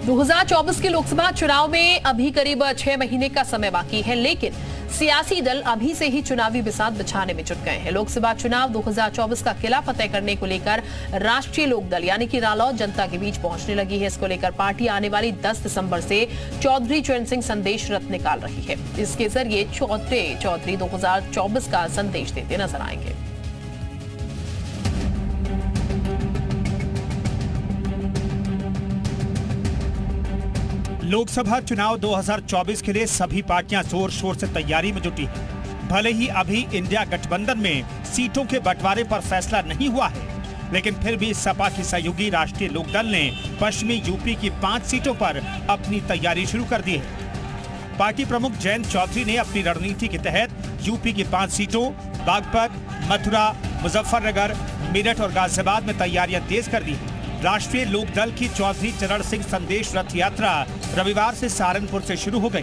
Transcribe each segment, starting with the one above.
2024 के लोकसभा चुनाव में अभी करीब 6 महीने का समय बाकी है, लेकिन सियासी दल अभी से ही चुनावी बिसात बिछाने में जुट गए हैं। लोकसभा चुनाव 2024 का किला फतेह करने को लेकर राष्ट्रीय लोकदल यानी कि रालोद जनता के बीच पहुंचने लगी है। इसको लेकर पार्टी आने वाली 10 दिसंबर से चौधरी चरण सिंह संदेश रथ निकाल रही है। इसके जरिए चौधरी 2024 का संदेश देते नजर आएंगे। लोकसभा चुनाव 2024 के लिए सभी पार्टियां जोर शोर से तैयारी में जुटी हैं। भले ही अभी इंडिया गठबंधन में सीटों के बंटवारे पर फैसला नहीं हुआ है, लेकिन फिर भी सपा की सहयोगी राष्ट्रीय लोकदल ने पश्चिमी यूपी की 5 सीटों पर अपनी तैयारी शुरू कर दी है। पार्टी प्रमुख जयंत चौधरी ने अपनी रणनीति के तहत यूपी की 5 सीटों बागपत, मथुरा, मुजफ्फरनगर, मेरठ और गाजियाबाद में तैयारियां तेज कर दी है। राष्ट्रीय लोकदल की चौधरी चरण सिंह संदेश रथ यात्रा रविवार से सहारनपुर से शुरू हो गई।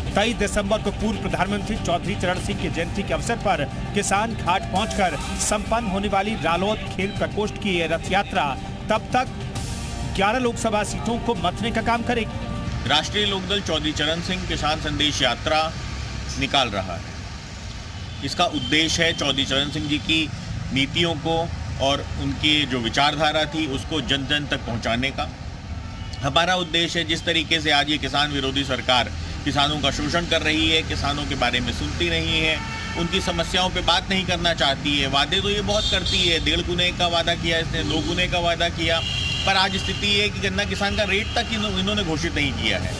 23 दिसंबर को पूर्व प्रधानमंत्री चौधरी चरण सिंह की जयंती के अवसर पर किसान घाट पहुंचकर संपन्न होने वाली रालोद खेल प्रकोष्ठ की यह रथ यात्रा तब तक 11 लोकसभा सीटों को मथने का काम करेगी। राष्ट्रीय लोकदल चौधरी चरण सिंह किसान संदेश यात्रा निकाल रहा है। इसका उद्देश्य है चौधरी चरण सिंह जी की नीतियों को और उनकी जो विचारधारा थी उसको जन जन तक पहुंचाने का। हमारा उद्देश्य है जिस तरीके से आज ये किसान विरोधी सरकार किसानों का शोषण कर रही है, किसानों के बारे में सुनती नहीं है, उनकी समस्याओं पे बात नहीं करना चाहती है। वादे तो ये बहुत करती है, 1.5 गुने का वादा किया इसने, 2 गुने का वादा किया, पर आज स्थिति ये है कि गन्ना किसान का रेट तक इन्होंने घोषित नहीं किया है।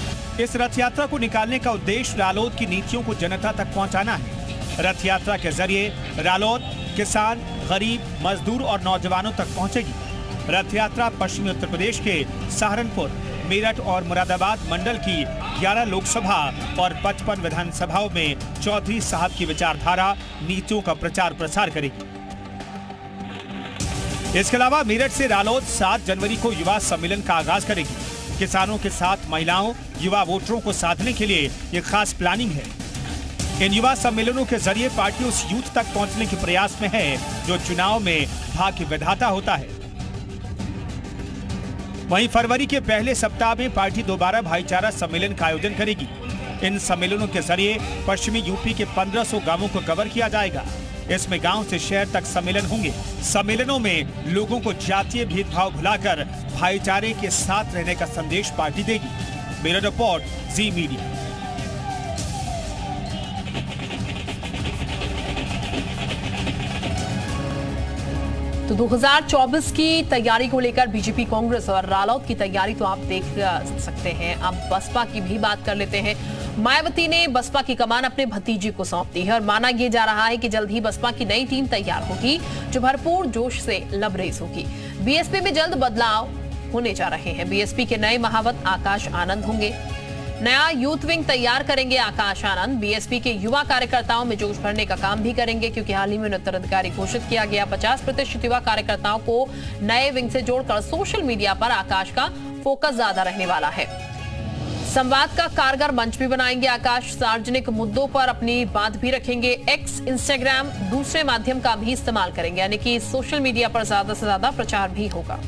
इस रथ यात्रा को निकालने का उद्देश्य रालोद की नीतियों को जनता तक पहुँचाना है। रथ यात्रा के जरिए रालोद किसान, गरीब, मजदूर और नौजवानों तक पहुंचेगी। रथ यात्रा पश्चिमी उत्तर प्रदेश के सहारनपुर, मेरठ और मुरादाबाद मंडल की 11 लोकसभा और 55 विधानसभाओं में चौधरी साहब की विचारधारा, नीतियों का प्रचार प्रसार करेगी। इसके अलावा मेरठ से रालोद 7 जनवरी को युवा सम्मेलन का आगाज करेगी। किसानों के साथ महिलाओं, युवा वोटरों को साधने के लिए एक खास प्लानिंग है। इन युवा सम्मेलनों के जरिए पार्टी उस यूथ तक पहुंचने के प्रयास में है जो चुनाव में भाग्य विधाता होता है। वहीं फरवरी के पहले सप्ताह में पार्टी दोबारा भाईचारा सम्मेलन का आयोजन करेगी। इन सम्मेलनों के जरिए पश्चिमी यूपी के 1500 गांवों को कवर किया जाएगा। इसमें गांव से शहर तक सम्मेलन होंगे। सम्मेलनों में लोगों को जातीय भेदभाव भुलाकर भाईचारे के साथ रहने का संदेश पार्टी देगी। ब्यूरो रिपोर्ट, जी मीडिया। तो 2024 की तैयारी को लेकर बीजेपी, कांग्रेस और रालोद की तैयारी तो आप देख सकते हैं। अब बसपा की भी बात कर लेते हैं। मायावती ने बसपा की कमान अपने भतीजे को सौंप दी है और माना यह जा रहा है कि जल्द ही बसपा की नई टीम तैयार होगी जो भरपूर जोश से लबरेज होगी। बीएसपी में जल्द बदलाव होने जा रहे हैं। बीएसपी के नए महावत आकाश आनंद होंगे। नया यूथ विंग तैयार करेंगे आकाश आनंद। बीएसपी के युवा कार्यकर्ताओं में जोश भरने का काम भी करेंगे, क्योंकि हाल ही में उत्तराधिकारी घोषित किया गया। 50% युवा कार्यकर्ताओं को नए विंग से जोड़कर सोशल मीडिया पर आकाश का फोकस ज्यादा रहने वाला है। संवाद का कारगर मंच भी बनाएंगे आकाश। सार्वजनिक मुद्दों पर अपनी बात भी रखेंगे। एक्स, इंस्टाग्राम, दूसरे माध्यम का भी इस्तेमाल करेंगे, यानी कि सोशल मीडिया पर ज्यादा से ज्यादा प्रचार भी होगा।